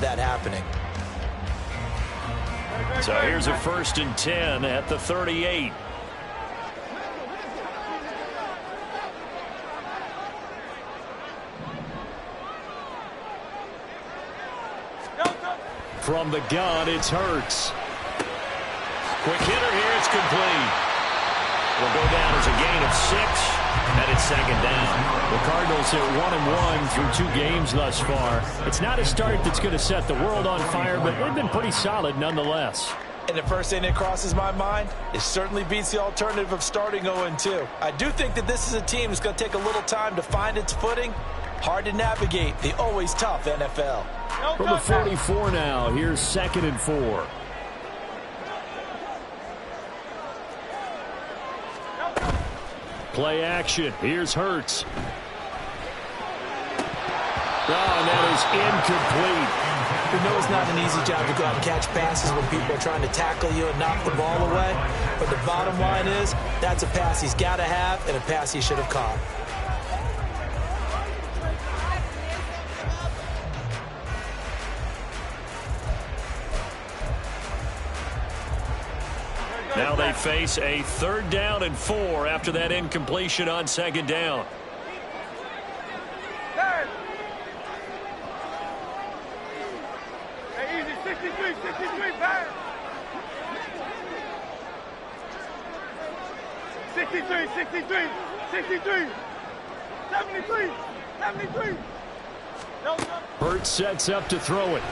that happening. So here's a 1st and 10 at the 38. From the gun, it's Hurts. Quick hitter here, it's complete. Will go down as a gain of 6, and it's 2nd down. The Cardinals are 1-1 through 2 games thus far. It's not a start that's going to set the world on fire, but they've been pretty solid nonetheless. And the first thing that crosses my mind, it certainly beats the alternative of starting 0-2. I do think that this is a team that's going to take a little time to find its footing. Hard to navigate the always tough NFL. From the 44 now, here's 2nd and 4. Play action. Here's Hurts. Oh, and that is incomplete. You know it's not an easy job to go out and catch passes when people are trying to tackle you and knock the ball away. But the bottom line is, that's a pass he's got to have and a pass he should have caught. Now they face a 3rd down and 4 after that incompletion on 2nd down. Easy, 63, pass. 63, 73. Hurts sets up to throw it.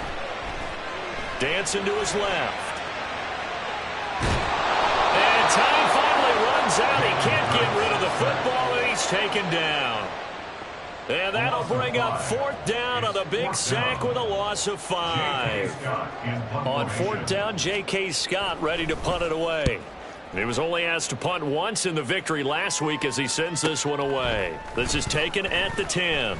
Dancing to his left. And time finally runs out. He can't get rid of the football, and he's taken down. And that'll bring up 4th down on a big sack with a loss of 5. On 4th down, J.K. Scott ready to punt it away. He was only asked to punt once in the victory last week as he sends this one away. This is taken at the 10.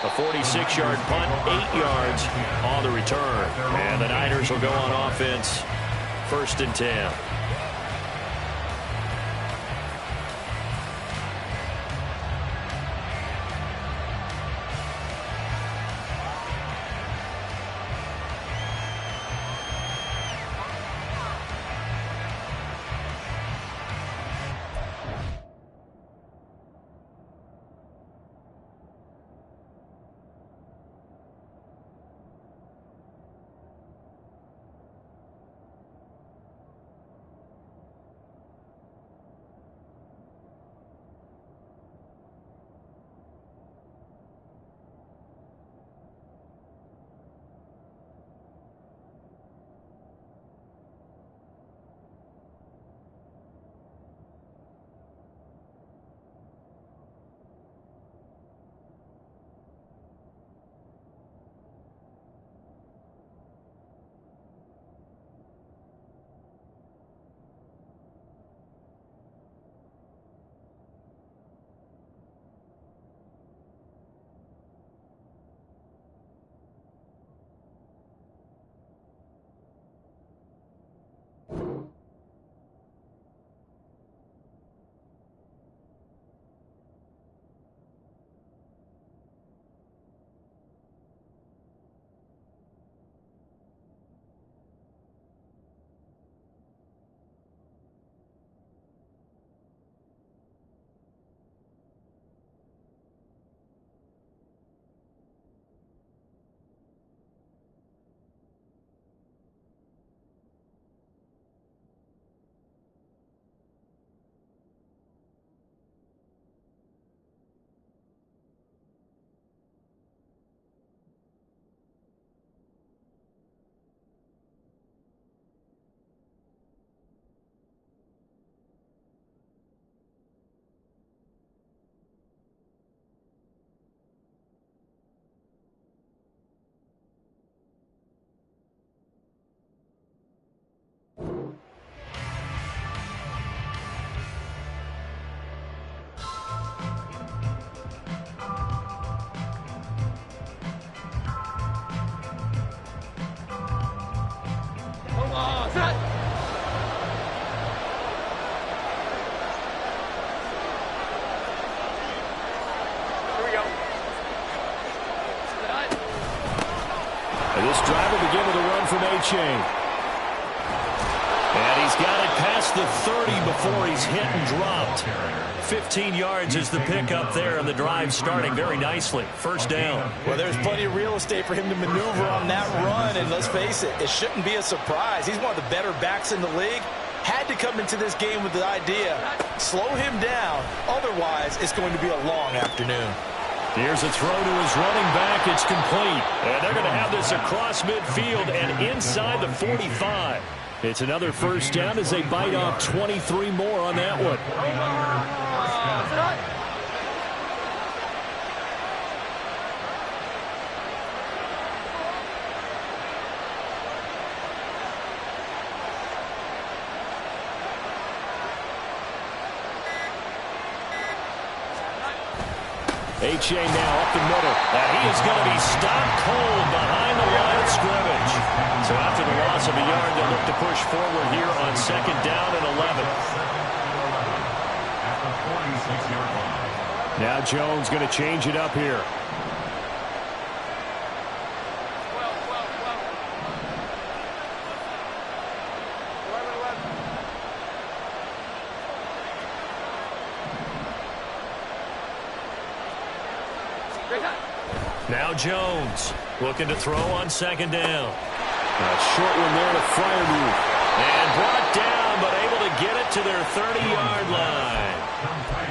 A 46-yard punt, 8 yards on the return. And the Niners will go on offense, 1st and 10. And this drive will begin with a run from A-Chain. And he's got it past the 30 before he's hit and dropped. 15 yards is the pickup there, and the drive starting very nicely. First down. Well, there's plenty of real estate for him to maneuver on that run, and let's face it, it shouldn't be a surprise. He's one of the better backs in the league. Had to come into this game with the idea, slow him down, otherwise it's going to be a long afternoon. Here's a throw to his running back. It's complete. And they're going to have this across midfield and inside the 45. It's another first down as they bite off 23 more on that one. A-Chain now up the middle. And he is going to be stopped cold behind the line of scrimmage. So after the loss of a yard, they'll look to push forward here on second down and 11. Now Jones going to change it up here. Now Jones looking to throw on second down. A short one there to Freiermuth. And brought down, but able to get it to their 30-yard line.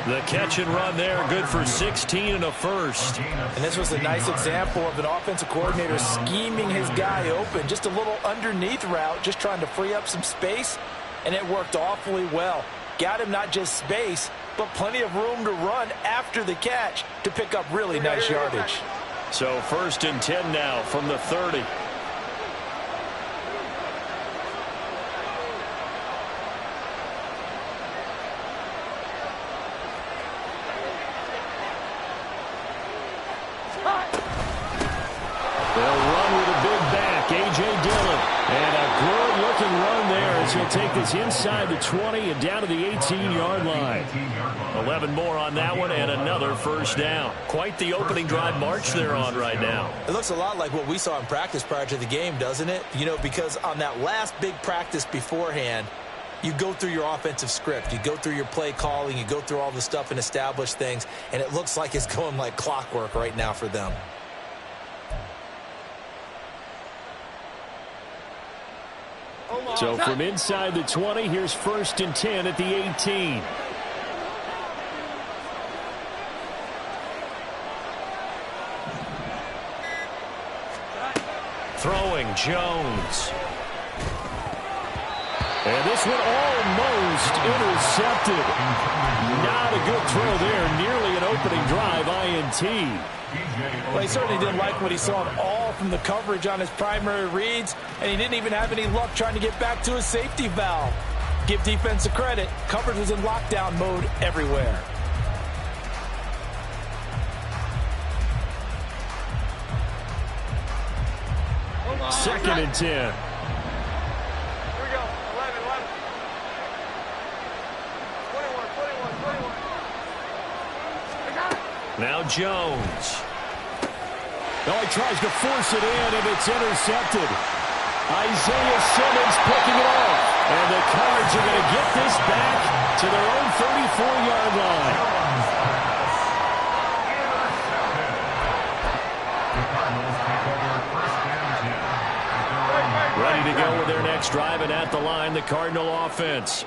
The catch and run there, good for 16 and a first. And this was a nice example of an offensive coordinator scheming his guy open. Just a little underneath route, just trying to free up some space, and it worked awfully well. Got him not just space, but plenty of room to run after the catch to pick up really nice yardage. So first and 10 now from the 30. They'll run with a big back, A.J. Dillon. And a good-looking run there as he'll take this inside the 20 and down to the 18-yard line. 11 more on that one and another first down. Quite the opening drive march they're on right now. It looks a lot like what we saw in practice prior to the game, doesn't it? You know, because on that last big practice beforehand, you go through your offensive script. You go through your play calling. You go through all the stuff and establish things. And it looks like it's going like clockwork right now for them. So from inside the 20, here's first and 10 at the 18. Throwing Jones. And this one almost intercepted. Not a good throw there. Nearly an opening drive, INT. Well, he certainly didn't like what he saw at all from the coverage on his primary reads, and he didn't even have any luck trying to get back to his safety valve. Give defense a credit. Coverage was in lockdown mode everywhere. Second and 10. Here we go. 11, 11. 21. Now Jones. Oh, he tries to force it in, and it's intercepted. Isaiah Simmons picking it off. And the Cards are going to get this back to their own 34-yard line. Ready to go with their next drive, and at the line, the Cardinal offense.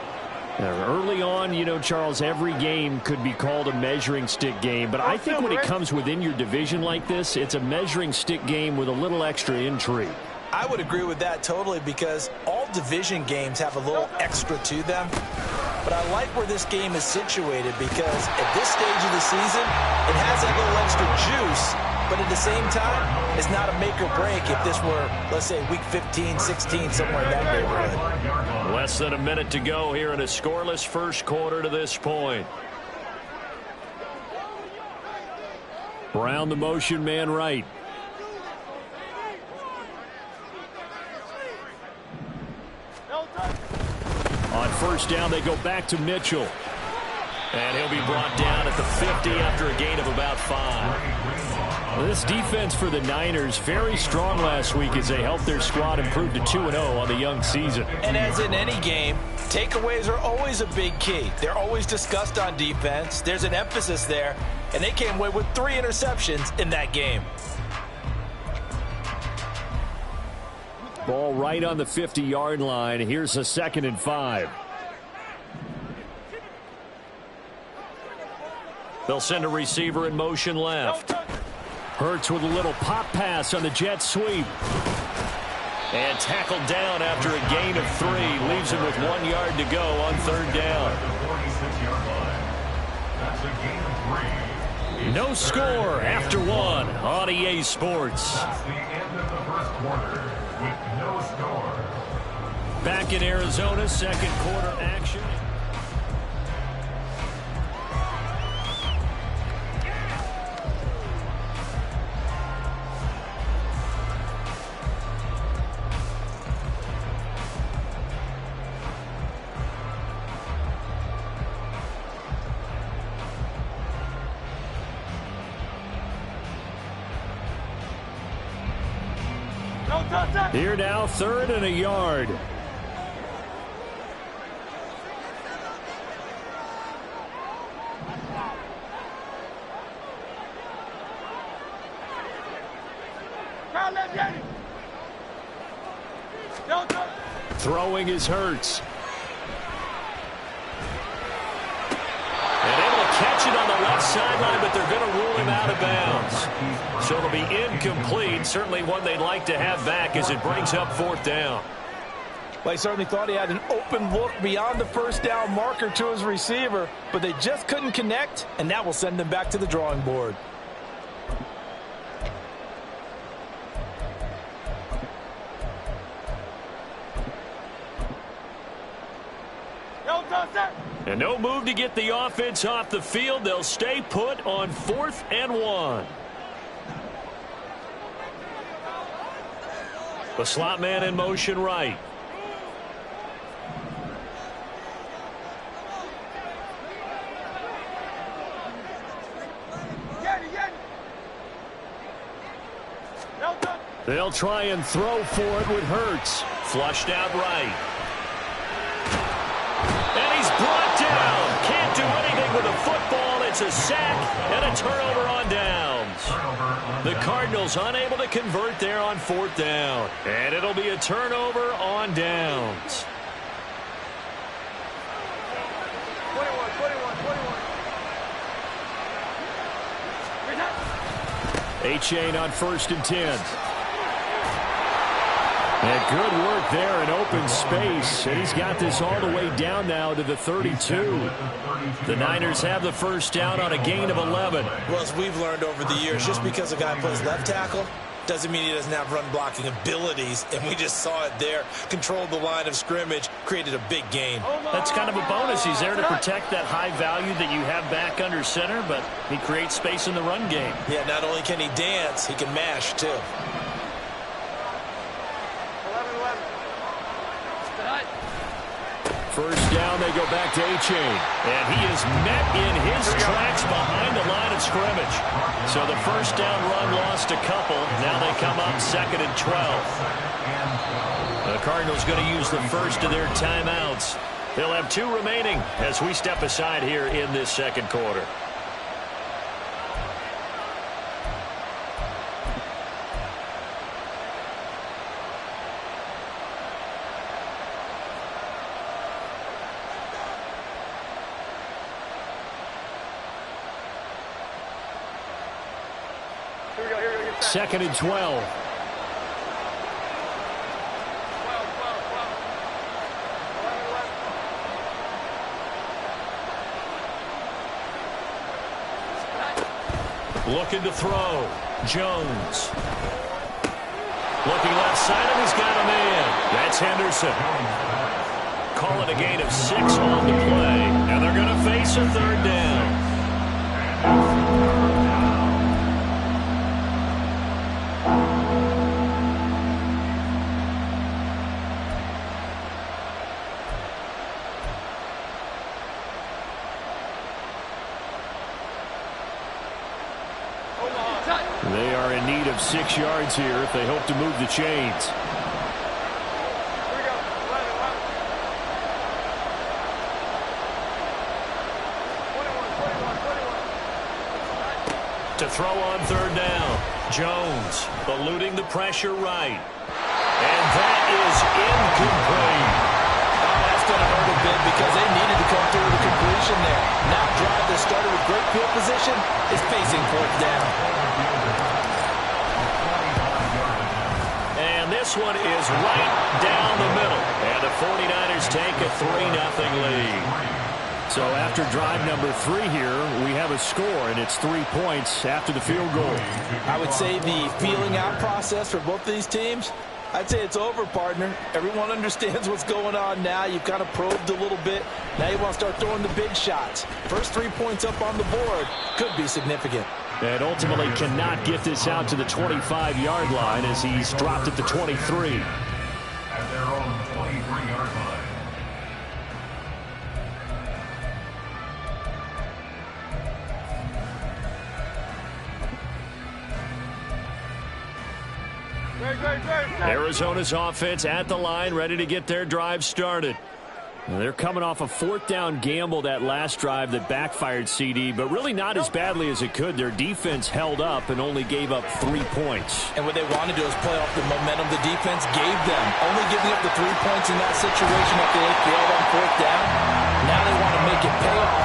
Now, early on, you know, Charles, every game could be called a measuring stick game, but I think when it comes within your division like this, it's a measuring stick game with a little extra intrigue. I would agree with that totally, because all division games have a little extra to them. But I like where this game is situated, because at this stage of the season, it has that little extra juice, but at the same time, it's not a make or break if this were, let's say, week 15, 16, somewhere in that neighborhood. Less than a minute to go here in a scoreless first quarter to this point. Brown, the motion man right. On first down, they go back to Mitchell. And he'll be brought down at the 50 after a gain of about 5. This defense for the Niners, very strong last week as they helped their squad improve to 2-0 on the young season. And as in any game, takeaways are always a big key. They're always discussed on defense. There's an emphasis there, and they came away with 3 interceptions in that game. Ball right on the 50-yard line. Here's a 2nd and 5. They'll send a receiver in motion left. Hurts with a little pop pass on the jet sweep. And tackled down after a gain of 3. Leaves him with 1 yard to go on 3rd down. No score after 1 on EA Sports. That's the end of the first quarter with no score. Back in Arizona, 2nd quarter action. Here now, 3rd and a yard. Throwing is Hurts. And able to catch it on the left sideline, but they're going to rule him out of bounds. So it'll be incomplete. Certainly one they'd like to have back as it brings up 4th down. Well, he certainly thought he had an open look beyond the 1st down marker to his receiver, but they just couldn't connect, and that will send them back to the drawing board. And no move to get the offense off the field. They'll stay put on 4th and 1. The slot man in motion right. They'll try and throw for it with Hurts. Flushed out right. And he's brought down. Can't do anything with a football. It's a sack and a turnover on downs. The Cardinals unable to convert there on 4th down. And it'll be a turnover on downs. 21. A-Chain on 1st and 10. And good work there in open space. And he's got this all the way down now to the 32. The Niners have the 1st down on a gain of 11. Well, as we've learned over the years, just because a guy plays left tackle doesn't mean he doesn't have run blocking abilities. And we just saw it there. Controlled the line of scrimmage, created a big gain. That's kind of a bonus. He's there to protect that high value that you have back under center, but he creates space in the run game. Yeah, not only can he dance, he can mash too. 1st down, they go back to A-Chain. And he is met in his tracks behind the line of scrimmage. So the 1st down run lost a couple. Now they come up 2nd and 12. The Cardinals going to use the first of their timeouts. They'll have 2 remaining as we step aside here in this 2nd quarter. Here we go. 2nd and 12. Looking to throw. Jones. Looking left side, and he's got a man. That's Henderson. Call it a gain of 6 on the play. And they're going to face a 3rd down. They are in need of 6 yards here if they hope to move the chains. Here we go. 11, 11. 21. To throw on third down. Jones eluding the pressure right. And that is incomplete. That's going to hurt a bit because they needed to come through with a completion there. Now drive that started with great field position is facing fourth down. And this one is right down the middle. And the 49ers take a 3-0 lead. So after drive number 3 here, we have a score, and it's 3 points after the field goal. I would say the feeling out process for both of these teams, I'd say it's over, partner. Everyone understands what's going on now. You've kind of probed a little bit. Now you want to start throwing the big shots. First 3 points up on the board could be significant. And ultimately cannot get this out to the 25-yard line as he's dropped at the 23. At their own 23-yard line. Arizona's offense at the line, ready to get their drive started. They're coming off a 4th down gamble that last drive that backfired, CD, but really not as badly as it could. Their defense held up and only gave up 3 points. And what they wanted to do is play off the momentum the defense gave them. Only giving up the 3 points in that situation after they failed on 4th down. Now they want to make it pay off.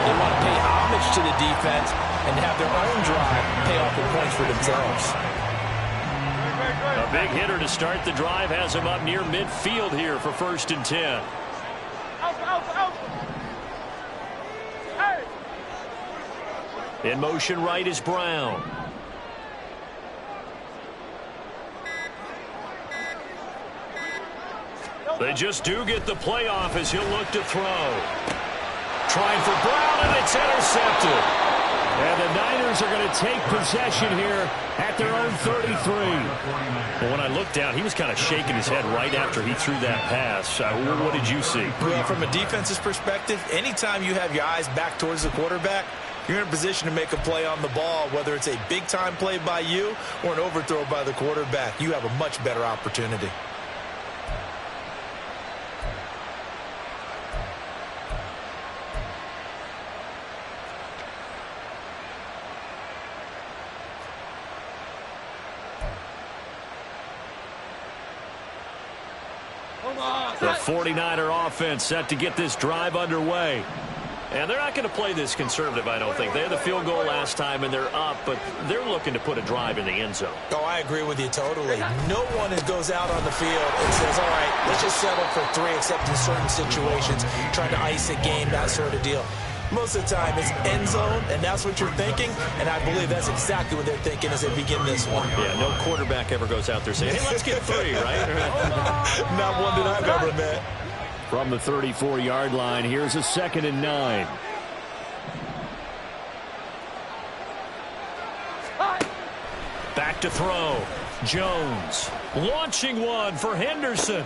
They want to pay homage to the defense and have their own drive pay off the points for themselves. A big hitter to start the drive has him up near midfield here for 1st and 10. Out. Hey. In motion right is Brown. They just do get the playoff as he'll look to throw. Trying for Brown, and it's intercepted. And the Niners are going to take possession here at their own 33. Well, when I looked down, he was kind of shaking his head right after he threw that pass. What did you see? Well, from a defense's perspective, anytime you have your eyes back towards the quarterback, you're in a position to make a play on the ball, whether it's a big-time play by you or an overthrow by the quarterback. You have a much better opportunity. The 49er offense set to get this drive underway. And they're not going to play this conservative, I don't think. They had the field goal last time, and they're up, but they're looking to put a drive in the end zone. Oh, I agree with you totally. No one goes out on the field and says, all right, let's just settle for 3, except in certain situations, trying to ice a game, that sort of deal. Most of the time, it's end zone, and that's what you're thinking, and I believe that's exactly what they're thinking as they begin this one. Yeah, no quarterback ever goes out there saying, hey, let's get 3, right? Not one that I've ever met. From the 34-yard line, here's a 2nd and 9. Back to throw. Jones launching one for Henderson.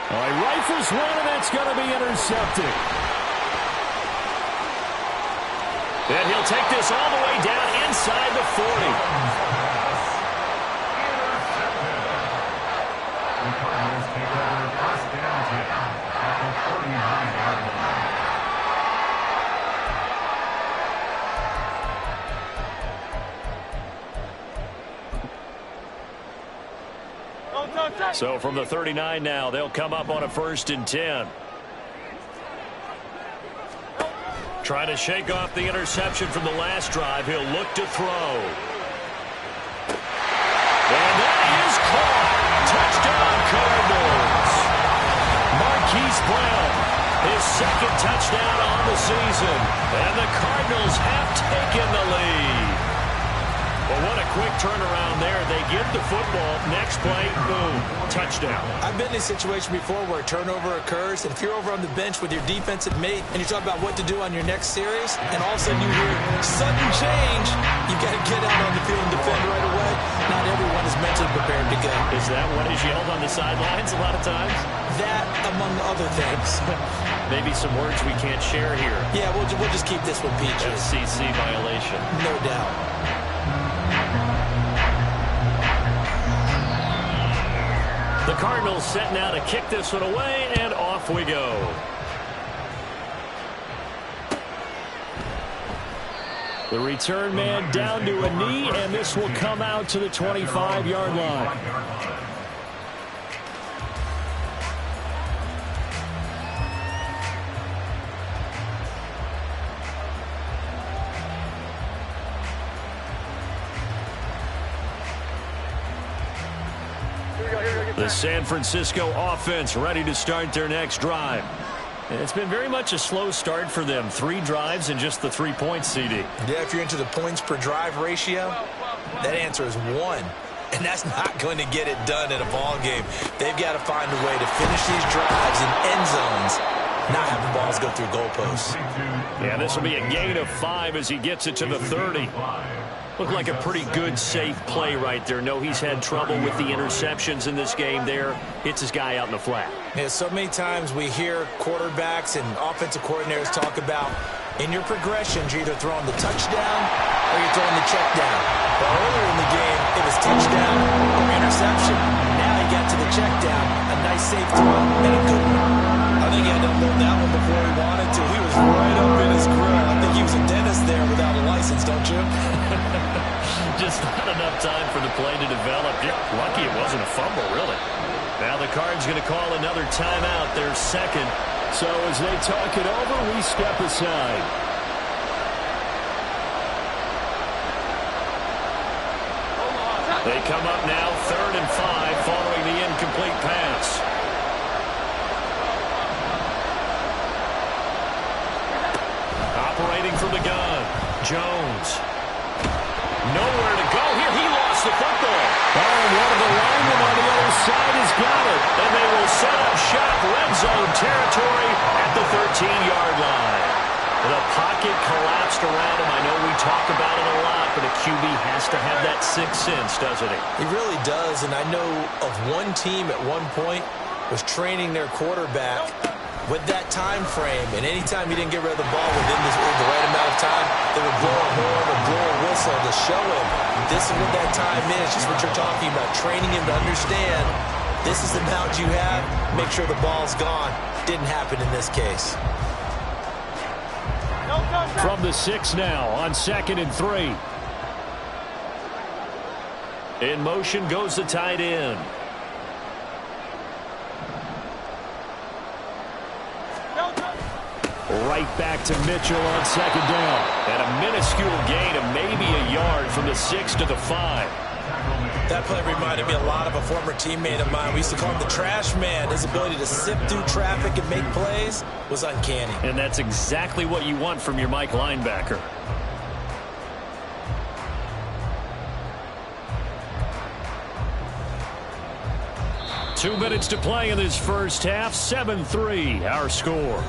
He rifles one, and that's going to be intercepted. And he'll take this all the way down inside the 40. The Cardinals take over 1st down 10 at the 49-yard line. So from the 39 now, they'll come up on a 1st and 10. Trying to shake off the interception from the last drive. He'll look to throw. And that is caught. Touchdown, Cardinals. Marquise Brown, his 2nd touchdown on the season. And the Cardinals have taken the lead. Well, what a quick turnaround there. They get the football. Next play, boom, touchdown. I've been in a situation before where a turnover occurs, and if you're over on the bench with your defensive mate and you're talking about what to do on your next series, and all of a sudden you hear sudden change, you've got to get out on the field and defend right away. Not everyone is mentally prepared to go. Is that what is yelled on the sidelines a lot of times? That, among other things. Maybe some words we can't share here. Yeah, we'll just keep this one PG. FCC violation. No doubt. The Cardinals set now to kick this one away, and off we go. The return man down to a knee, and this will come out to the 25-yard line. The San Francisco offense ready to start their next drive. It's been very much a slow start for them. 3 drives and just the 3 points, CD. Yeah, if you're into the points per drive ratio, that answer is 1. And that's not going to get it done in a ball game. They've got to find a way to finish these drives in end zones, not have the balls go through goalposts. Yeah, this will be a gain of 5 as he gets it to the 30. Looked like a pretty good, safe play right there. No, he's had trouble with the interceptions in this game there. Hits his guy out in the flat. Yeah, so many times we hear quarterbacks and offensive coordinators talk about in your progressions, you're either throwing the touchdown or you're throwing the check down. But earlier in the game, it was touchdown or interception. Now he got to the check down. A nice safe throw and a good one. I think he had to unload that one before he wanted to. He was right up in his grill. I think he was a dentist there without a license, don't you? Just not enough time for the play to develop. Lucky it wasn't a fumble, really. Now the Cards going to call another timeout, their second. So as they talk it over, we step aside. They come up now, 3rd and 5, following the incomplete pass. Operating from the gun, Jones. Nowhere to go here. He lost the football. Oh, and one of the linemen on the other side has got it. And they will set up shop, red zone territory at the 13-yard line. The pocket collapsed around him. I know we talk about it a lot, but a QB has to have that sixth sense, doesn't he? He really does, and I know of one team at one point was training their quarterback with that time frame, and anytime he didn't get rid of the ball within the right amount of time, they would blow a horn or blow a whistle to show him this is what that time is, just what you're talking about, training him to understand this is the amount you have, make sure the ball's gone. Didn't happen in this case. From the 6 now on 2nd and 3. In motion goes the tight end. Right back to Mitchell on 2nd down. And a minuscule gain of maybe a yard from the 6 to the 5. That play reminded me a lot of a former teammate of mine. We used to call him the trash man. His ability to sift through traffic and make plays was uncanny. And that's exactly what you want from your Mike linebacker. Two minutes to play in this first half. 7-3, our score.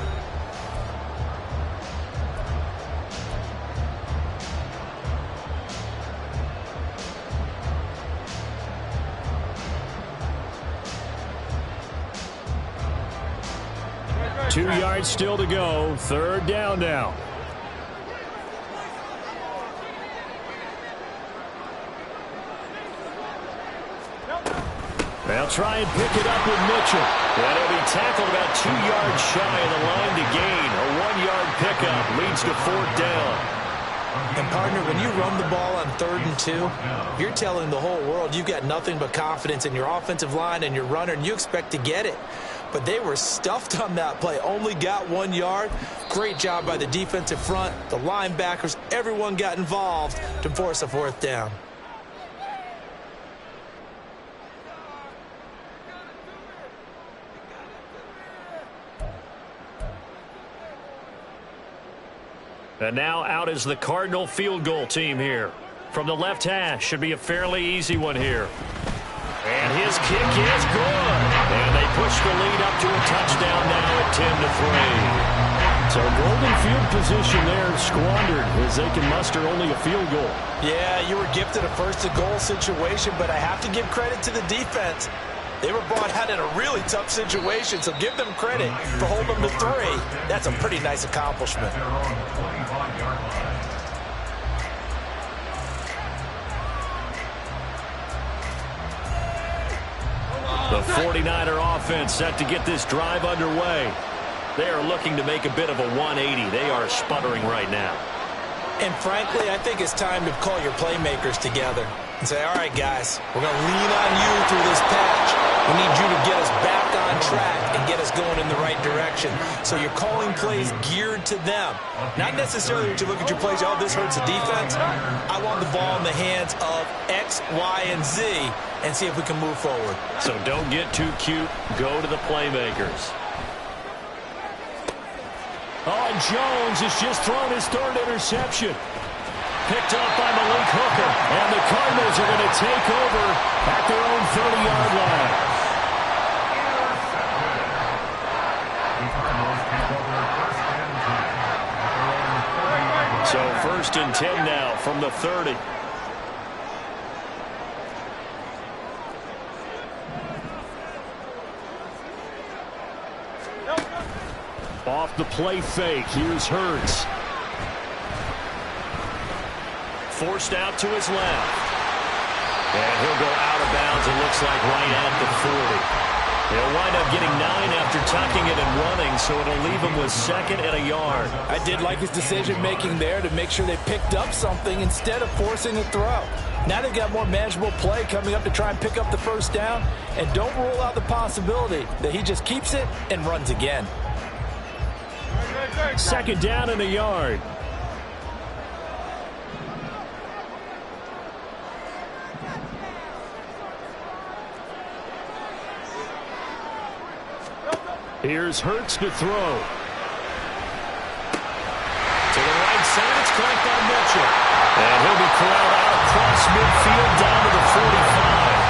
Two yards still to go. 3rd down now. They'll try and pick it up with Mitchell. And he'll be tackled about 2 yards shy of the line to gain. A 1-yard pickup leads to 4th down. And, partner, when you run the ball on 3rd and 2, you're telling the whole world you've got nothing but confidence in your offensive line and your runner, and you expect to get it. But they were stuffed on that play, only got 1 yard. Great job by the defensive front, the linebackers, everyone got involved to force a 4th down. And now out is the Cardinal field goal team here. From the left hash, should be a fairly easy one here. And his kick is good. And they push the lead up to a touchdown now at 10-3. So golden field position there squandered as they can muster only a field goal. Yeah, you were gifted a first-and-goal situation, but I have to give credit to the defense. They were brought out in a really tough situation, so give them credit for holding them to 3. That's a pretty nice accomplishment. The 49er offense set to get this drive underway. They are looking to make a bit of a 180. They are sputtering right now. And frankly, I think it's time to call your playmakers together and say, all right, guys, we're going to lean on you through this patch. We need you to get us back on track and get us going in the right direction. So you're calling plays geared to them. Not necessarily that you look at your plays, oh, this hurts the defense. I want the ball in the hands of X, Y, and Z and see if we can move forward. So don't get too cute. Go to the playmakers. Oh, and Jones has just thrown his third interception. Picked up by Malik Hooker. And the Cardinals are going to take over at their own 30-yard line. So 1st and 10 now from the 30. Off the play fake, here's Hurts. Forced out to his left. And he'll go out of bounds, it looks like right at the 40. He'll wind up getting 9 after tucking it and running, so it'll leave him with 2nd and a yard. I did like his decision-making there to make sure they picked up something instead of forcing a throw. Now they've got more manageable play coming up to try and pick up the 1st down, and don't rule out the possibility that he just keeps it and runs again. 2nd down and a yard. Here's Hurts to throw. To the right side, it's caught by Mitchell. And he'll be corralled out across midfield down to the 45.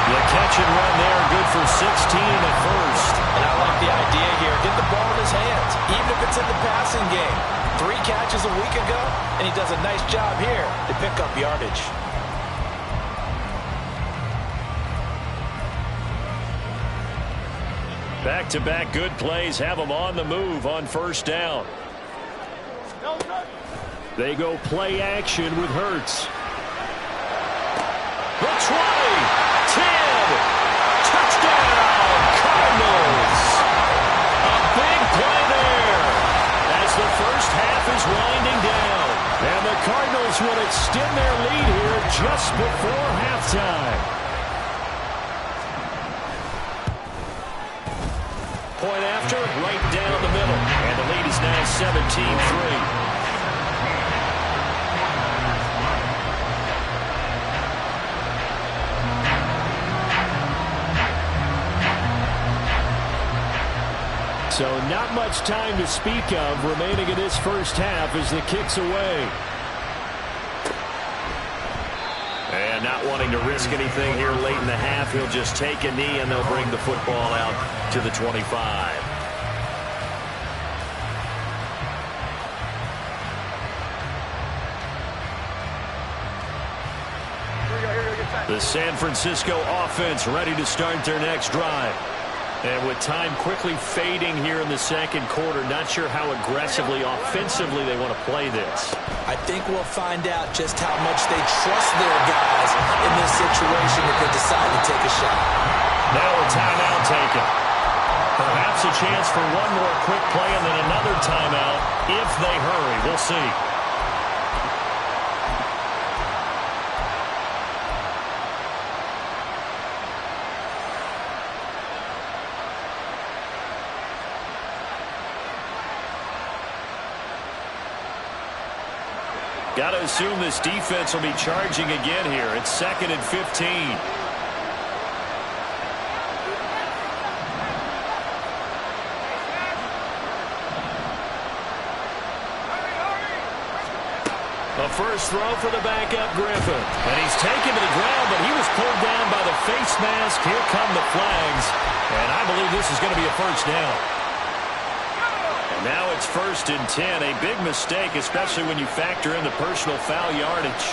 The catch and run there, good for 16 and a 1st. And I like the idea here. Get the ball in his hands, even if it's in the passing game. 3 catches a week ago, and he does a nice job here to pick up yardage. Back-to-back good plays have them on the move on 1st down. They go play action with Hurts. The 20, 10, touchdown, Cardinals. A big play there as the 1st half is winding down. And the Cardinals will extend their lead here just before halftime. Point after, right down the middle. And the lead is now 17-3. So not much time to speak of remaining in this 1st half as the kick's away. And not wanting to risk anything here late in the half, he'll just take a knee and they'll bring the football out to the 25. The San Francisco offense ready to start their next drive. And with time quickly fading here in the 2nd quarter, not sure how aggressively, offensively they want to play this. I think we'll find out just how much they trust their guys in this situation if they decide to take a shot. Now a timeout taken. Perhaps a chance for one more quick play and then another timeout if they hurry. We'll see. Got to assume this defense will be charging again here. It's 2nd and 15. A 1st throw for the backup Griffin. And he's taken to the ground, but he was pulled down by the face mask. Here come the flags. And I believe this is going to be a 1st down. Now it's 1st and 10, a big mistake, especially when you factor in the personal foul yardage.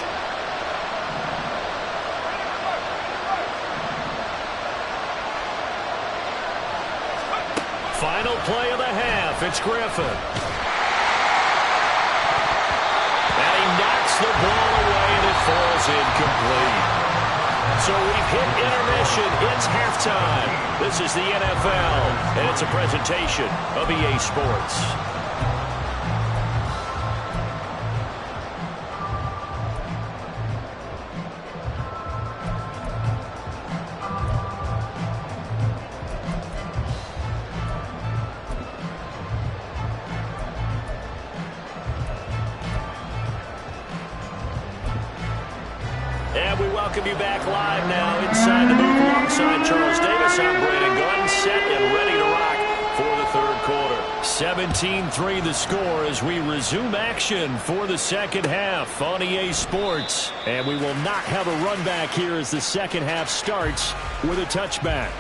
Final play of the half, it's Griffin. And he knocks the ball away and it falls incomplete. So we've hit intermission, it's halftime. This is the NFL, and it's a presentation of EA Sports. And we welcome you back live now inside the booth alongside Charles Davis. I'm Brandon Gordon, set and ready to rock for the third quarter. 17-3 the score as we resume action for the second half on EA Sports. And we will not have a run back here as the second half starts with a touchback.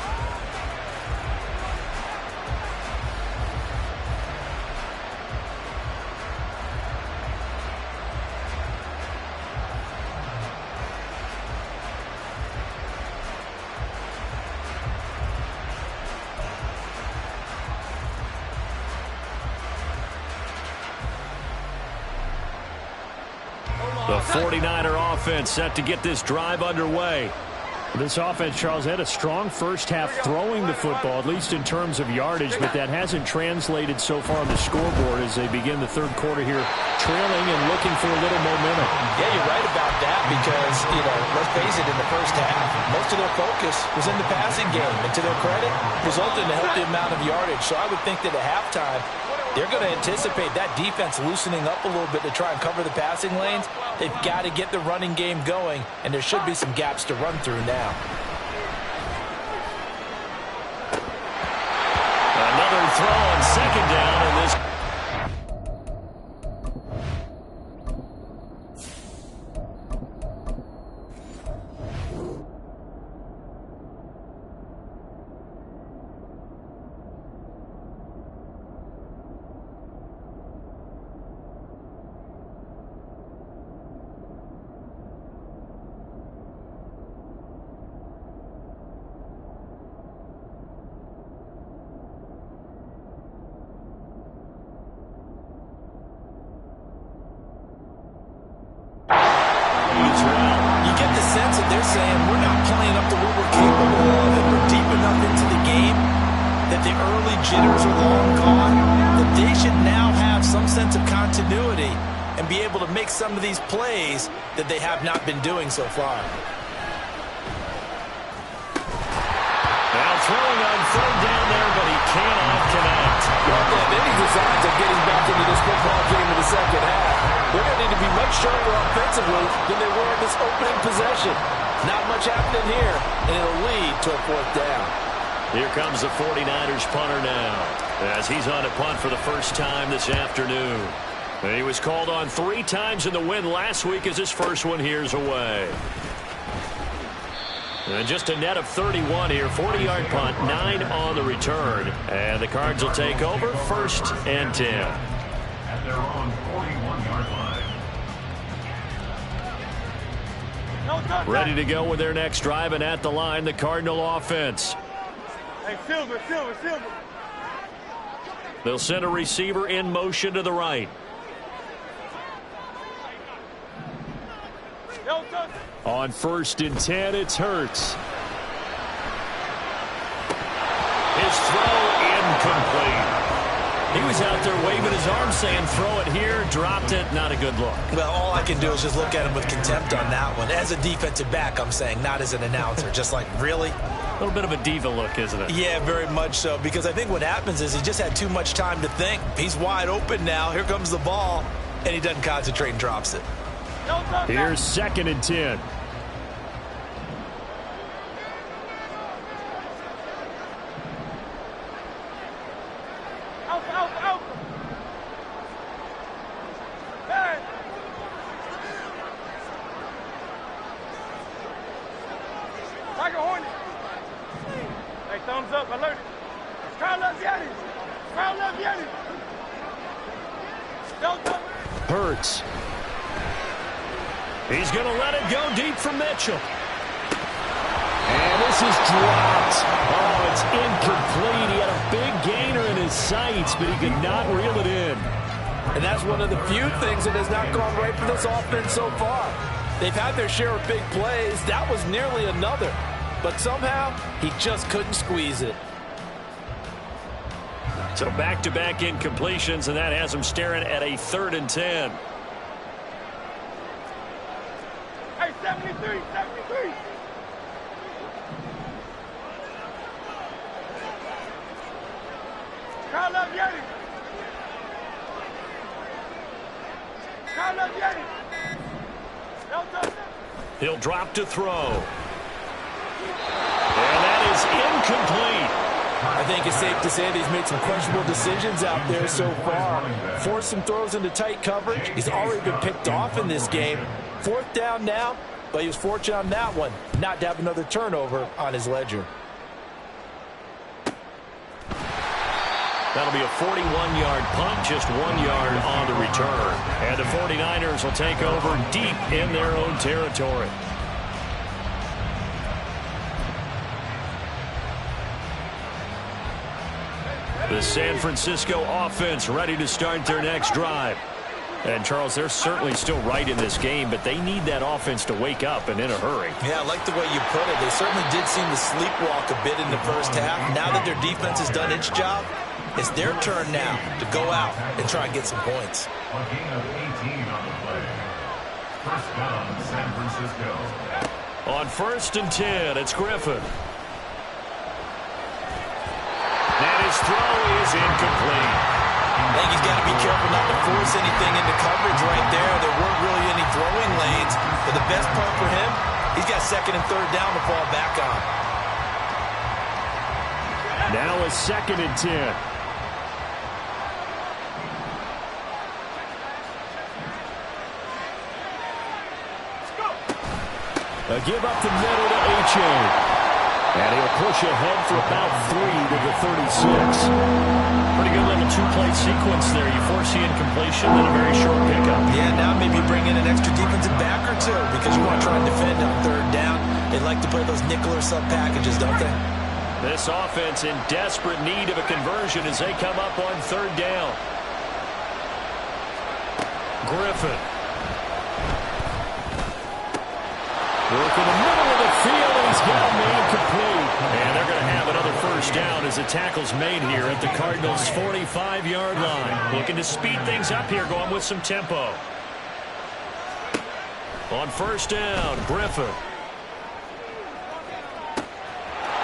The 49er offense set to get this drive underway. This offense, Charles, had a strong first half throwing the football, at least in terms of yardage, but that hasn't translated so far on the scoreboard as they begin the third quarter here, trailing and looking for a little momentum. Yeah, you're right about that because, let's face it, in the first half, most of their focus was in the passing game. And to their credit, resulted in a healthy amount of yardage. So I would think that at halftime, they're going to anticipate that defense loosening up a little bit to try and cover the passing lanes. They've got to get the running game going, and there should be some gaps to run through now. Another throw on second down, and this... They're saying we're not playing up to what we're capable of, and we're deep enough into the game that the early jitters are long gone, that they should now have some sense of continuity and be able to make some of these plays that they have not been doing so far. Now throwing on third down there, but he cannot connect. Well, they have any designs of getting back into this football game in the second half. They're going to need to be much sharper offensively than they were in this opening possession. Not much happening here, and it'll lead to a fourth down. Here comes the 49ers punter now, as he's on a punt for the first time this afternoon. And he was called on 3 times in the win last week as his first one here's away. And just a net of 31 here, 40-yard punt, 9 on the return. And the Cards will take over, 1st and 10. At their own 41-yard line. Ready to go with their next drive, and at the line, the Cardinal offense. Hey, Silver. They'll send a receiver in motion to the right. On 1st and 10, it's Hurts. His throw incomplete. He was out there waving his arm saying, throw it here, dropped it, not a good look. Well, all I can do is just look at him with contempt on that one. As a defensive back, I'm saying, not as an announcer. Just like, really? A little bit of a diva look, isn't it? Yeah, very much so, because I think what happens is he just had too much time to think. He's wide open now. Here comes the ball, and he doesn't concentrate and drops it. Here's 2nd and 10. Out. Hey. Like a hornet. Hey, thumbs up, alert. Crowd loves Yetis. Hurts. He's going to let it go deep for Mitchell. And this is dropped. Oh, it's incomplete. He had a big gainer in his sights, but he could not reel it in. And that's one of the few things that has not gone right for this offense so far. They've had their share of big plays. That was nearly another. but somehow he just couldn't squeeze it. So back-to-back incompletions, and that has him staring at a 3rd and 10. Hey, 73, 73. Call up Yeti. Call up Yeti. Don't touch him. He'll drop to throw. And that is incomplete. I think it's safe to say that he's made some questionable decisions out there so far. Forced some throws into tight coverage. He's already been picked off in this game. 4th down now, but he was fortunate on that one not to have another turnover on his ledger. That'll be a 41-yard punt, just 1 yard on the return. And the 49ers will take over deep in their own territory. The San Francisco offense ready to start their next drive. And, Charles, they're certainly still right in this game, but they need that offense to wake up and in a hurry. Yeah, I like the way you put it. They certainly did seem to sleepwalk a bit in the first half. Now that their defense has done its job, it's their turn now to go out and try and get some points. A gain of 18 on the play. First down, San Francisco. On 1st and 10, it's Griffin. And his throw is incomplete. I think he's got to be careful not to force anything into coverage right there. There weren't really any throwing lanes. But the best part for him, he's got 2nd and 3rd down to fall back on. Now a 2nd and 10. A give up the middle to H.A. And he'll push ahead for about 3 to the 36. Pretty good little 2-play sequence there. You force the incompletion, then a very short pickup. Yeah, now maybe bring in an extra defensive back or two because you want to try and defend on 3rd down. They like to play those nickel or sub packages, don't they? This offense in desperate need of a conversion as they come up on 3rd down. Griffin. Work in the middle of the field, and he's got a man complete. And they're going to have another 1st down as the tackle's made here at the Cardinals' 45-yard line. Looking to speed things up here, going with some tempo. On 1st down, Griffin.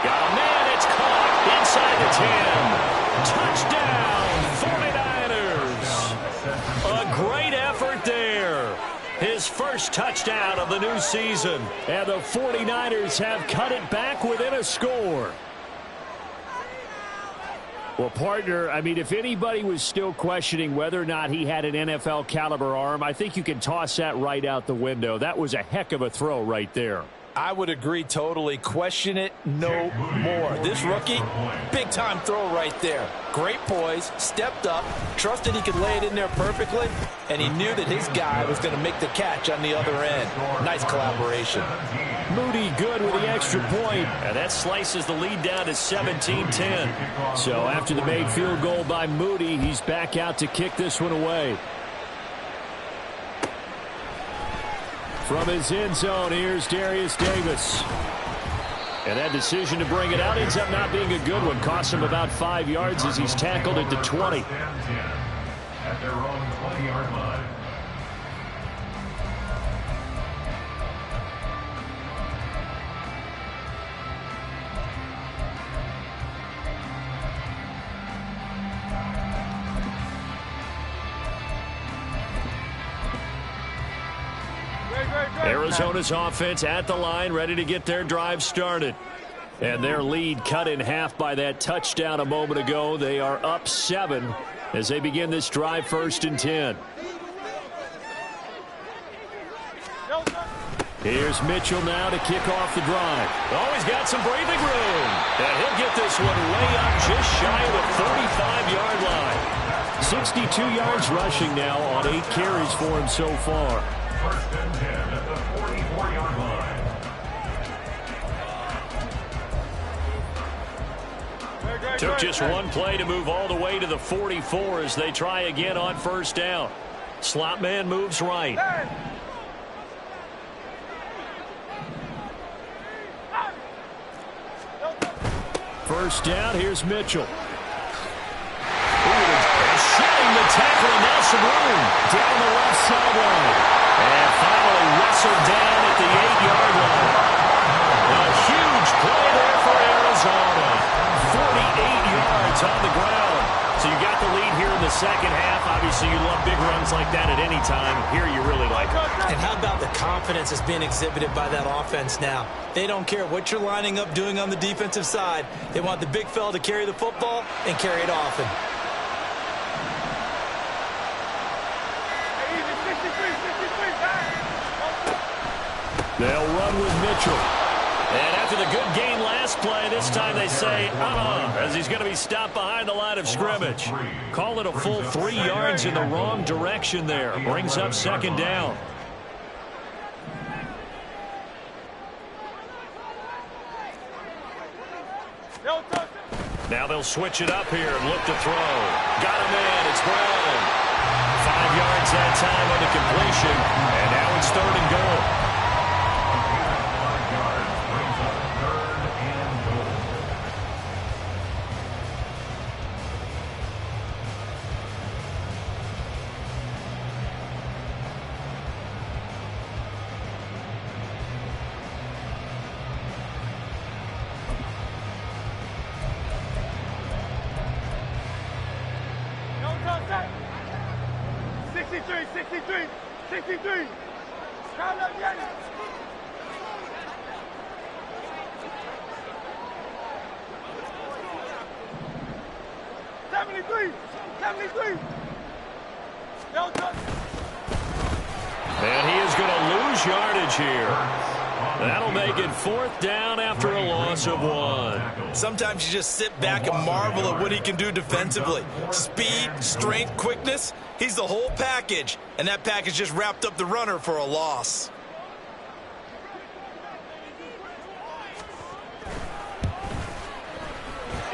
Got a man, it's caught inside the 10. Touchdown, 49ers. A great effort there. His first touchdown of the new season. And the 49ers have cut it back within a score. Well, partner, I mean, if anybody was still questioning whether or not he had an NFL caliber arm, I think you can toss that right out the window. That was a heck of a throw right there. I would agree totally. Question it no more. This rookie, big-time throw right there. Great poise, stepped up, trusted he could lay it in there perfectly, and he knew that his guy was going to make the catch on the other end. Nice collaboration. Moody good with the extra point. And that slices the lead down to 17-10. So after the made field goal by Moody, he's back out to kick this one away. From his end zone, here's Darius Davis. And that decision to bring it out ends up not being a good one. Costs him about 5 yards as he's tackled at the 20. At their own 20-yard line. Arizona's offense at the line, ready to get their drive started. And their lead cut in half by that touchdown a moment ago. They are up 7 as they begin this drive 1st and 10. Here's Mitchell now to kick off the drive. Oh, he's got some breathing room. And he'll get this one way up just shy of the 45-yard line. 62 yards rushing now on 8 carries for him so far. 1st and 10 at the 44-yard line. Took just one play to move all the way to the 44 as they try again on 1st down. Slot man moves right. first down. Here's Mitchell. Shedding the tackle, and now some room down the left sideline. And finally wrestled down at the 8-yard line. A huge play there for Arizona. 48 yards on the ground. So you got the lead here in the second half. Obviously, you love big runs like that at any time. Here you really like it. And how about the confidence that's being exhibited by that offense now? They don't care what you're lining up doing on the defensive side. They want the big fella to carry the football and carry it often. They'll run with Mitchell. And after the good game last play, this time they say, as he's going to be stopped behind the line of scrimmage. Call it a full 3 yards in the wrong direction there. Brings up second down. Now they'll switch it up here and look to throw. Got him in. It's Brown. 5 yards that time on the completion. And now it's 3rd and goal. And he is going to lose yardage here. That'll make it 4th down after a loss of 1. Sometimes you just sit back and marvel at what he can do defensively. Speed, strength, quickness, he's the whole package. And that package just wrapped up the runner for a loss.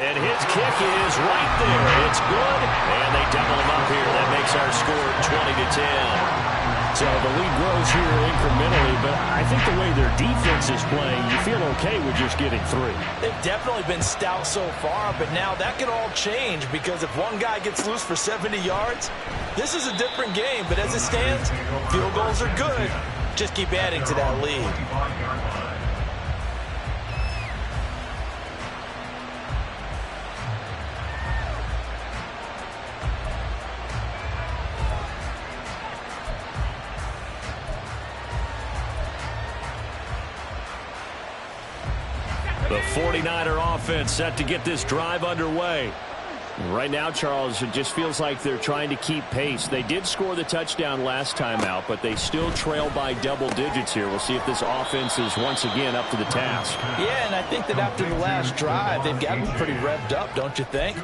And his kick is right there. It's good. And they double him up here. That makes our score 20-10. So the lead grows here incrementally, but I think the way their defense is playing, you feel okay with just getting 3. They've definitely been stout so far, but now that could all change because if one guy gets loose for 70 yards, this is a different game. But as it stands, field goals are good. Just keep adding to that lead. The 49er offense set to get this drive underway. Right now, Charles, it just feels like they're trying to keep pace. They did score the touchdown last time out, but they still trail by double digits here. We'll see if this offense is once again up to the task. Yeah, and I think that after the last drive, they've gotten pretty revved up, don't you think?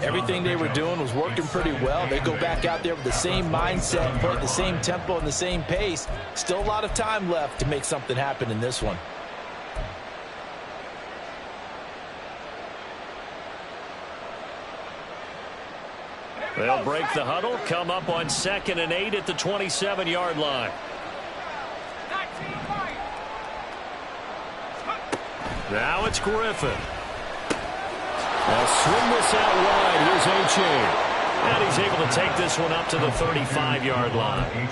Everything they were doing was working pretty well. They go back out there with the same mindset, play at the same tempo and the same pace. Still a lot of time left to make something happen in this one. They'll break the huddle, come up on 2nd and 8 at the 27-yard line. Now it's Griffin. They'll swing this out wide. Here's A-Chain. And he's able to take this one up to the 35-yard line.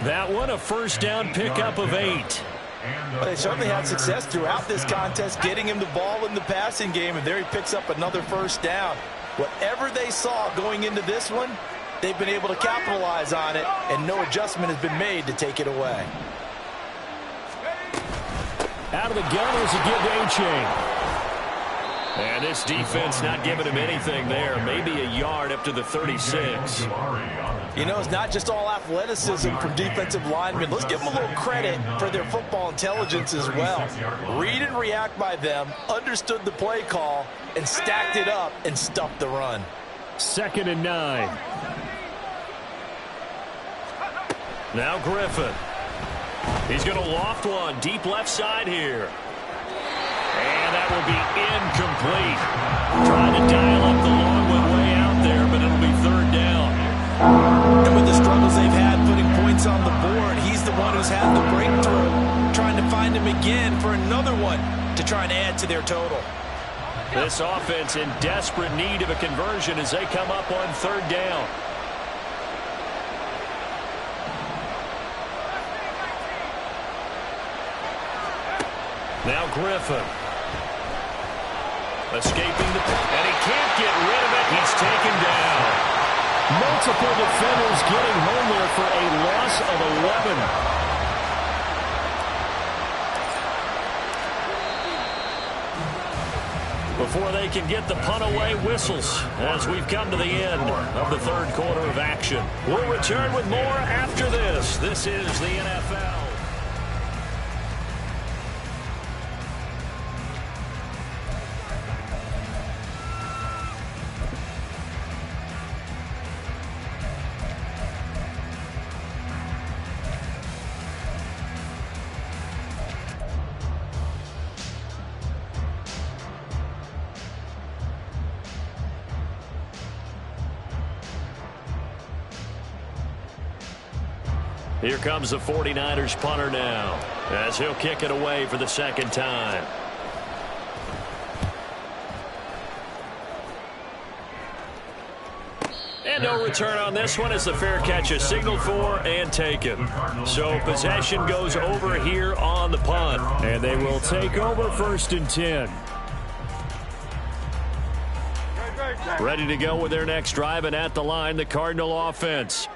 That one a first down pickup of 8. Well, they certainly had success throughout this contest, getting him the ball in the passing game, and there he picks up another first down. Whatever they saw going into this one, they've been able to capitalize on it, and no adjustment has been made to take it away. Out of the gun was a give to A-Chain. And this defense not giving him anything there. Maybe a yard up to the 36. You know, it's not just all athleticism from defensive linemen. Let's give them a little credit for their football intelligence as well. Read and react by them, understood the play call, and stacked it up and stuffed the run. 2nd and 9. Now Griffin. He's going to loft one deep left side here. And that will be incomplete. Trying to dial up the long one way out there, but it'll be 3rd down. And with the struggles they've had putting points on the board, he's the one who's had the breakthrough, trying to find him again for another one to try and add to their total. This offense in desperate need of a conversion as they come up on third down. Now Griffin. Escaping and he can't get rid of it. He's taken down. Multiple defenders getting home there for a loss of 11. Before they can get the punt away, whistles as we've come to the end of the third quarter of action. We'll return with more after this. This is the NFL. Here comes the 49ers punter now as he'll kick it away for the second time. And no return on this one as the fair catch is signaled for and taken. So possession goes over here on the punt. And they will take over 1st and 10. Ready to go with their next drive, and at the line, the Cardinal offense.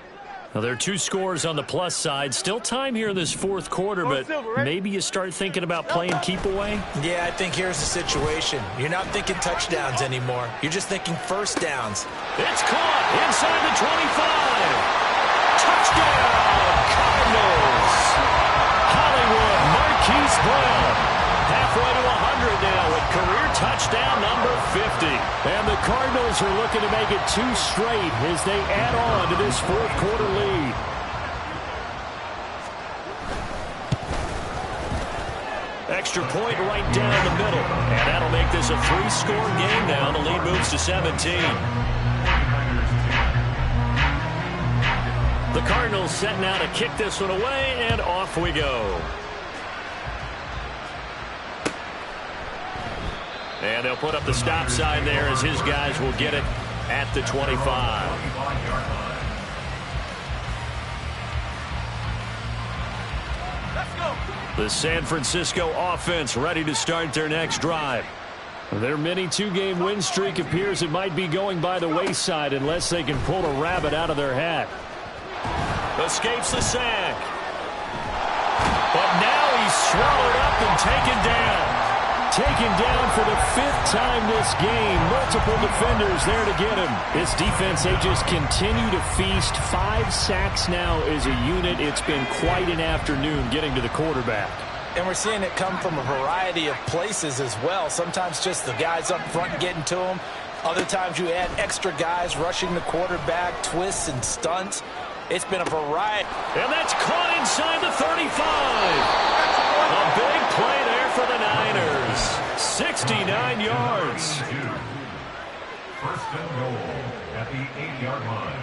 Now, there are 2 scores on the plus side. Still time here in this fourth quarter, but maybe you start thinking about playing keep away? Yeah, I think here's the situation. You're not thinking touchdowns anymore. You're just thinking first downs. It's caught inside the 25. Touchdown, Cardinals. Hollywood Marquise Brown. Halfway to 100 now with career touchdown number 50. And the Cardinals are looking to make it 2 straight as they add on to this fourth quarter lead. Extra point right down the middle. And that'll make this a 3-score game now. The lead moves to 17. The Cardinals set now to kick this one away, and off we go. And they'll put up the stop sign there as his guys will get it at the 25. Let's go. The San Francisco offense ready to start their next drive. Their mini 2-game win streak appears it might be going by the wayside unless they can pull a rabbit out of their hat. Escapes the sack. But now he's swallowed up and taken down. Taken down for the 5th time this game. Multiple defenders there to get him. This defense, they just continue to feast. 5 sacks now as a unit. It's been quite an afternoon getting to the quarterback. And we're seeing it come from a variety of places as well. Sometimes just the guys up front getting to him. Other times you add extra guys rushing the quarterback, twists and stunts. It's been a variety. And that's caught inside the 35. A big play there for the Niners. 69 yards. 1st and goal at the 8-yard line.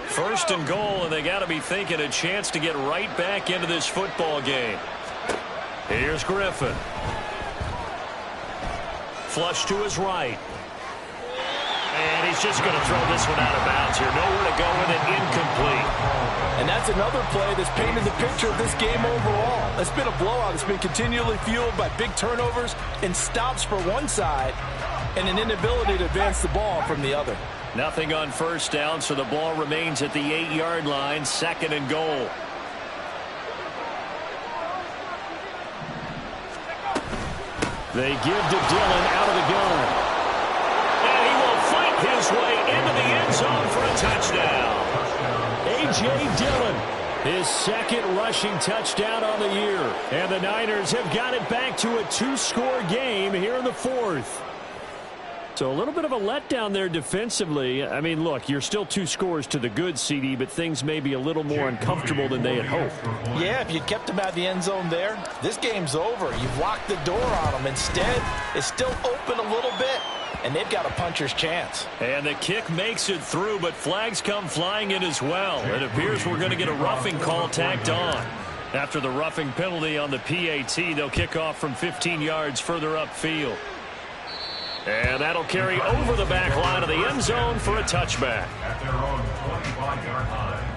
1st and goal, and they got to be thinking a chance to get right back into this football game. Here's Griffin. Flush to his right. And he's just going to throw this one out of bounds here. Nowhere to go with it. Incomplete. And that's another play that's painted the picture of this game overall. It's been a blowout. It's been continually fueled by big turnovers and stops for one side and an inability to advance the ball from the other. Nothing on 1st down, so the ball remains at the 8-yard line. 2nd and goal. They give to Dillon out of the gun. And he will fight his way into the end zone for a touchdown. A.J. Dillon, his 2nd rushing touchdown on the year. And the Niners have got it back to a 2-score game here in the 4th. So a little bit of a letdown there defensively. I mean, look, you're still 2 scores to the good, CD, but things may be a little more uncomfortable than they had hoped. Yeah, if you'd kept them out of the end zone there, this game's over. You've locked the door on them. Instead, it's still open a little bit, and they've got a puncher's chance. And the kick makes it through, but flags come flying in as well. It appears we're going to get a roughing call tacked on. After the roughing penalty on the PAT, they'll kick off from 15 yards further upfield. And that'll carry over the back line of the end zone for a touchback. At their own 25-yard line.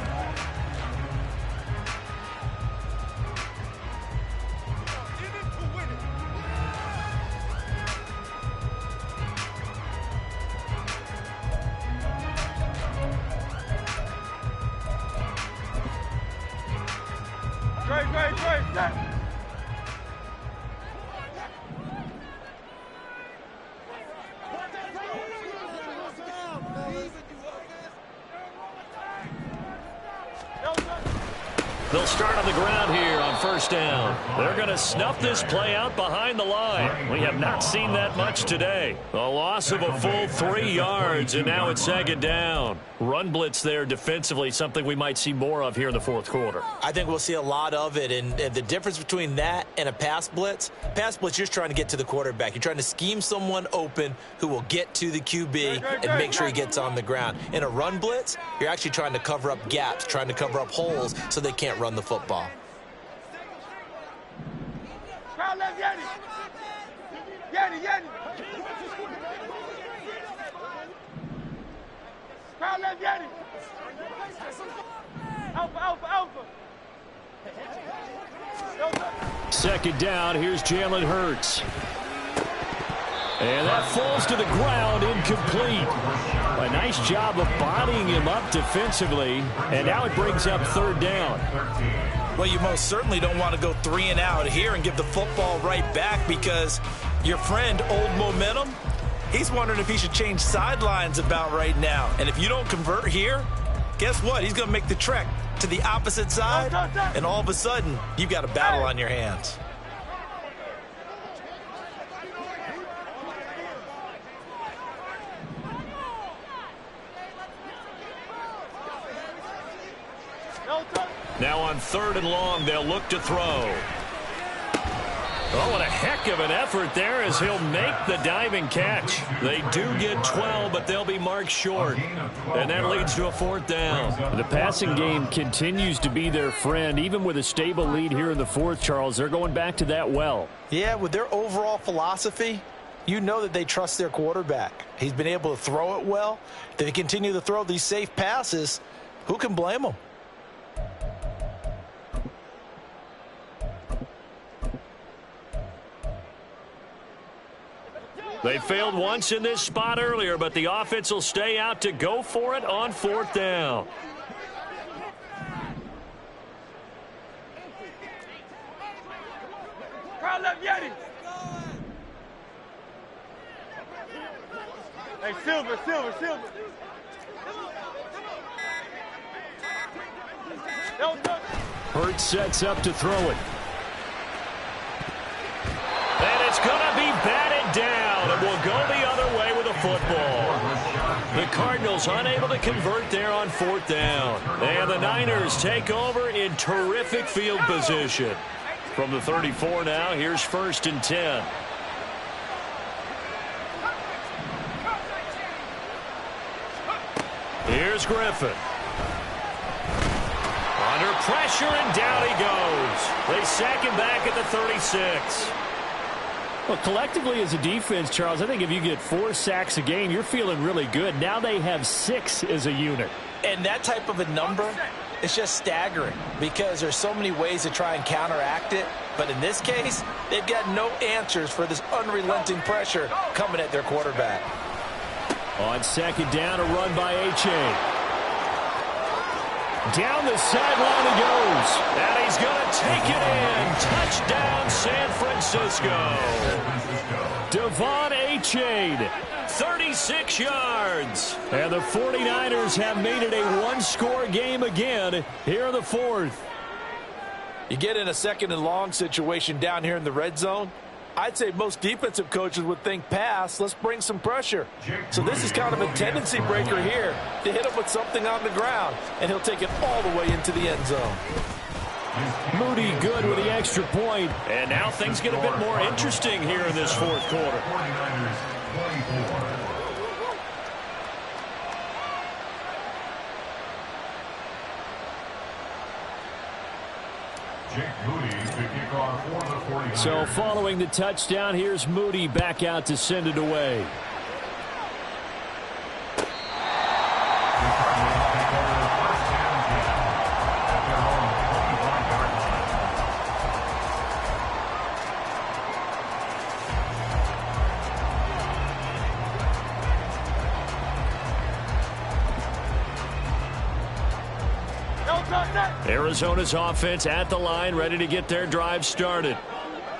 Great. They'll start on the ground here on first down. They're going to snuff this play out behind the line. We have not seen that much today. A loss of a full 3 yards, and now it's second down. Run blitz there defensively, something we might see more of here in the fourth quarter. I think we'll see a lot of it, and the difference between that and a pass blitz, you're just trying to get to the quarterback. You're trying to scheme someone open who will get to the QB and make sure he gets on the ground. In a run blitz, you're actually trying to cover up gaps, trying to cover up holes so they can't run the football. Crowd left, Yeti. Crowd left, Yeti. Alpha. Second down, here's Jalen Hurts. And that falls to the ground, incomplete. A nice job of bodying him up defensively, and now it brings up third down. Well, you most certainly don't want to go 3 and out here and give the football right back, because your friend, Old Momentum, he's wondering if he should change sidelines about right now. And if you don't convert here, guess what? He's going to make the trek to the opposite side, and all of a sudden, you've got a battle on your hands. Now on third and long, they'll look to throw. Oh, what a heck of an effort there as he'll make the diving catch. They do get 12, but they'll be marked short. And that leads to a fourth down. The passing game continues to be their friend. Even with a stable lead here in the fourth, Charles, they're going back to that well. Yeah, with their overall philosophy, you know that they trust their quarterback. He's been able to throw it well. If they continue to throw these safe passes, who can blame them? They failed once in this spot earlier, but the offense will stay out to go for it on fourth down. Crowd left, Yeti. Hey, Silver. Hurts sets up to throw it. And it's going to be batted down, and will go the other way with a football. The Cardinals unable to convert there on fourth down. And the Niners take over in terrific field position. From the 34 now, here's first and 10. Here's Griffin. Under pressure, and down he goes. They sack him back at the 36. Well, collectively as a defense, Charles, I think if you get 4 sacks a game, you're feeling really good. Now they have 6 as a unit. And that type of a number, it's just staggering, because there's so many ways to try and counteract it. But in this case, they've got no answers for this unrelenting pressure coming at their quarterback. On second down, a run by H.A. Down the sideline he goes. And he's going to take it in. Touchdown, San Francisco. Devon H.A. 36 yards. And the 49ers have made it a one-score game again here in the fourth. You get in a second and long situation down here in the red zone, I'd say most defensive coaches would think pass, let's bring some pressure. So this is kind of a tendency breaker here to hit him with something on the ground, and he'll take it all the way into the end zone. Moody good with the extra point. And now things get a bit more interesting here in this fourth quarter. 49ers 24. kickoff for the 49ers. So following the touchdown, here's Moody back out to send it away. The Cardinals take over the first down kick at their own 25-yard line. Arizona's offense at the line, ready to get their drive started.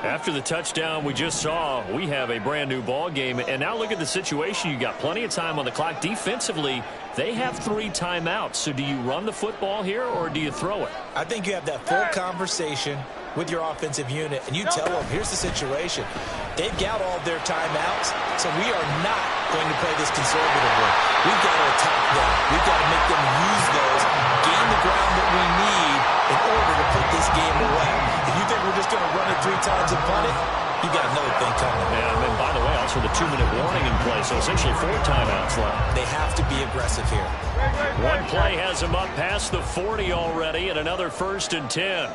After the touchdown we just saw, we have a brand new ball game. And now look at the situation. You got plenty of time on the clock. Defensively, they have 3 timeouts. So do you run the football here or do you throw it? I think you have that full conversation with your offensive unit, and you tell them, here's the situation. They've got all their timeouts, so we are not going to play this conservatively. We've got to attack them. We've got to make them use those, gain the ground that we need in order to put this game away. If you think we're just going to run it 3 times and punt it, you got another thing coming. Yeah, and by the way, also the 2-minute warning in play, so essentially 4 timeouts left. They have to be aggressive here. One play has them up past the 40 already, and another 1st and 10.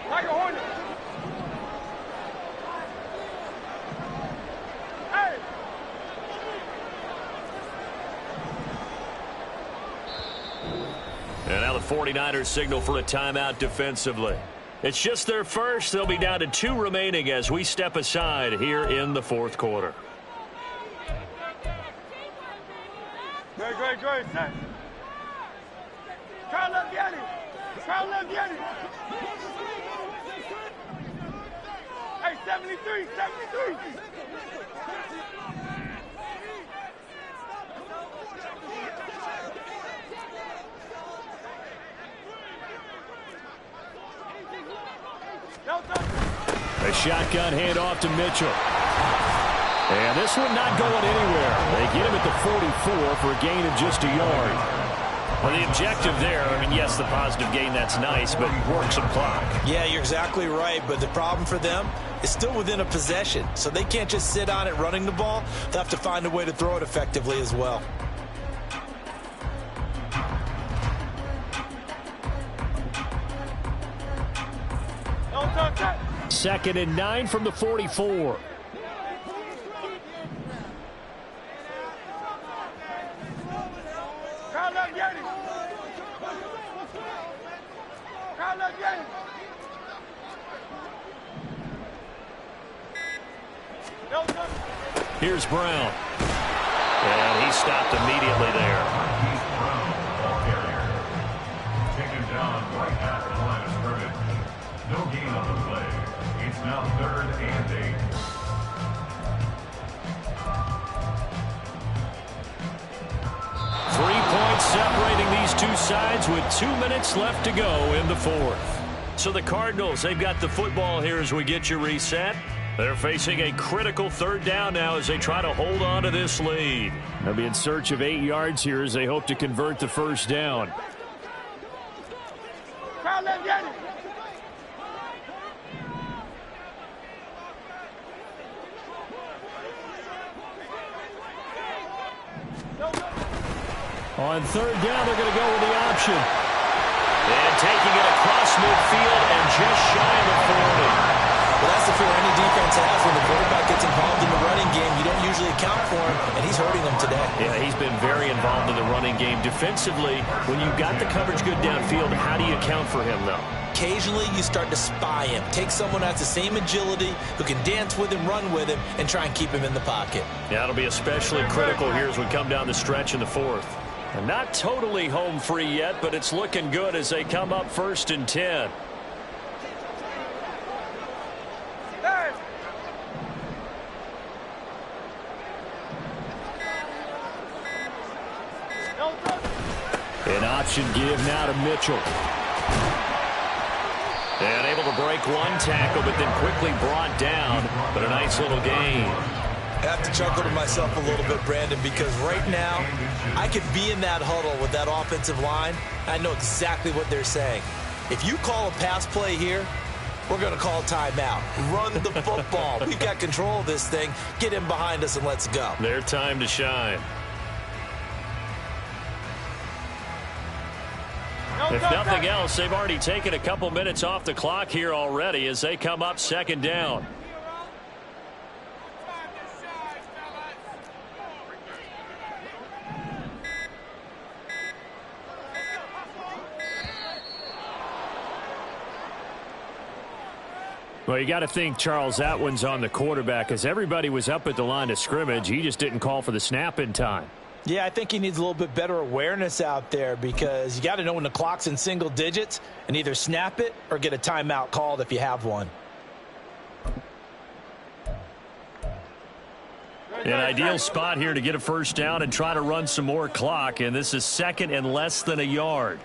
Tiger Hornet. Hey. And now the 49ers signal for a timeout defensively. It's just their first. They'll be down to 2 remaining as we step aside here in the 4th quarter. Great, set. Crowd left Yanni. Crowd left Yanni. Hey, 73. A shotgun handoff to Mitchell. And this one not going anywhere. They get him at the 44 for a gain of just a yard. Well, the objective there, I mean, yes, the positive gain, that's nice, but work some clock. Yeah, you're exactly right, but the problem for them is still within a possession, so they can't just sit on it running the ball. They'll have to find a way to throw it effectively as well. Second and 9 from the 44. Here's Brown. And he stopped immediately there. He's Brown, ball carrier. Taken down right at the line of scrimmage. No gain on the play. It's now 3rd and 8. 3 points separating these two sides with 2 minutes left to go in the 4th. So the Cardinals, they've got the football here as we get you reset. They're facing a critical 3rd down now as they try to hold on to this lead. They'll be in search of 8 yards here as they hope to convert the 1st down. On 3rd down, they're going to go with the option. And taking it across midfield and just shy of the 40. Well, that's the fear any defense has when the quarterback gets involved in the running game. You don't usually account for him, and he's hurting them today. Yeah, he's been very involved in the running game. Defensively, when you've got the coverage good downfield, how do you account for him, though? Occasionally, you start to spy him. Take someone who has the same agility, who can dance with him, run with him, and try and keep him in the pocket. Yeah, it'll be especially critical here as we come down the stretch in the 4th. And not totally home free yet, but it's looking good as they come up 1st and 10. An option give now to Mitchell. And able to break one tackle, but then quickly brought down. But a nice little gain. I have to chuckle to myself a little bit, Brandon, because right now I could be in that huddle with that offensive line. I know exactly what they're saying. If you call a pass play here, we're going to call timeout. Run the football. We've got control of this thing. Get in behind us and let's go. Their time to shine. If nothing else, they've already taken a couple minutes off the clock here already as they come up second down. Well, you got to think, Charles, that one's on the quarterback as everybody was up at the line of scrimmage. He just didn't call for the snap in time. Yeah, I think he needs a little bit better awareness out there because you got to know when the clock's in single digits and either snap it or get a timeout called if you have one. An ideal spot here to get a first down and try to run some more clock, and this is second and less than a yard.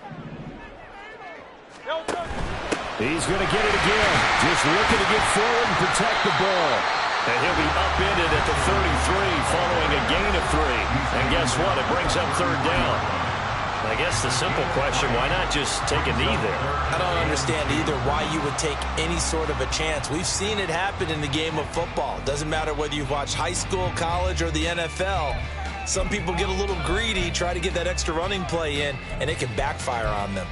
He's going to get it again. Just looking to get forward and protect the ball. And he'll be upended at the 33 following a gain of 3. And guess what? It brings up third down. I guess the simple question, why not just take a knee there? I don't understand either why you would take any sort of a chance. We've seen it happen in the game of football. Doesn't matter whether you've watched high school, college, or the NFL. Some people get a little greedy, try to get that extra running play in, and it can backfire on them.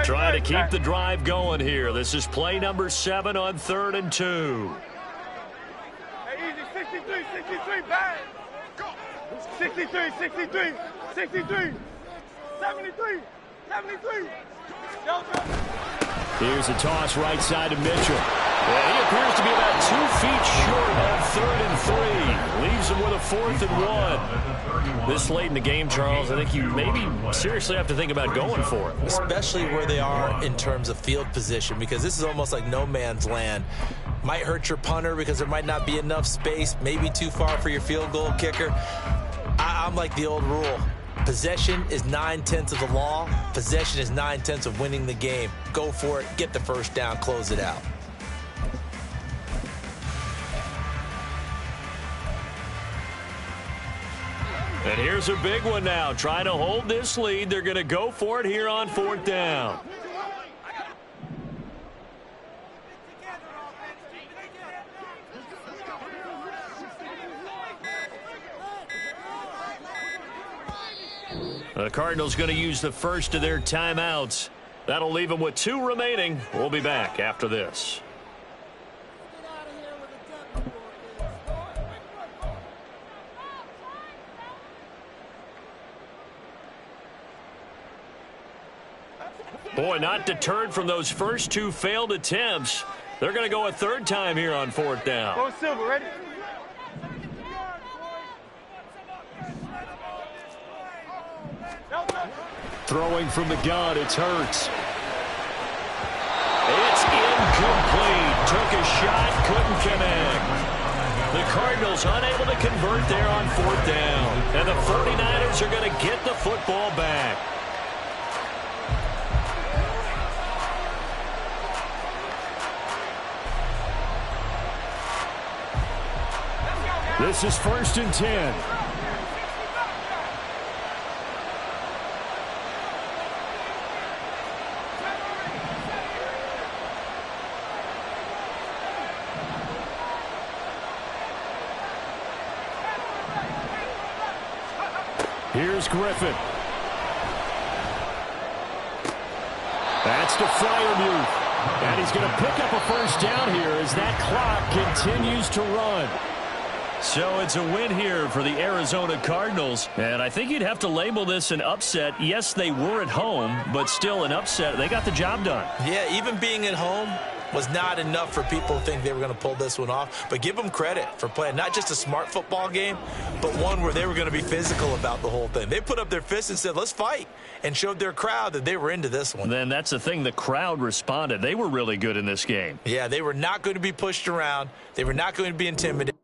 Trying to keep the drive going here. This is play number 7 on 3rd and 2. Hey, easy, 63, 63, bang. 63, 63, 63, 73, 73. Here's a toss right side to Mitchell. And he appears to be about 2 feet short on 3rd and 3. Leaves him with a 4th and 1. This late in the game, Charles, I think you maybe seriously have to think about going for it. Especially where they are in terms of field position, because this is almost like no man's land. Might hurt your punter because there might not be enough space, maybe too far for your field goal kicker. I'm like the old rule. Possession is 9/10 of the law. Possession is 9/10 of winning the game. Go for it. Get the first down. Close it out. And here's a big one now. Trying to hold this lead. They're going to go for it here on 4th down. The Cardinals going to use the first of their timeouts. That'll leave them with 2 remaining. We'll be back after this. Boy, not deterred from those first 2 failed attempts. They're going to go a 3rd time here on 4th down. Go Silver, ready? Throwing from the gun, it's Hurts. It's incomplete. Took a shot, couldn't connect. The Cardinals unable to convert there on 4th down. And the 49ers are going to get the football back. This is 1st and 10. Here's Griffin. That's to Freiermuth. And he's going to pick up a first down here as that clock continues to run. So it's a win here for the Arizona Cardinals. And I think you'd have to label this an upset. Yes, they were at home, but still an upset. They got the job done. Yeah, even being at home was not enough for people to think they were going to pull this one off. But give them credit for playing not just a smart football game, but one where they were going to be physical about the whole thing. They put up their fists and said, let's fight, and showed their crowd that they were into this one. Then that's the thing. The crowd responded. They were really good in this game. Yeah, they were not going to be pushed around. They were not going to be intimidated.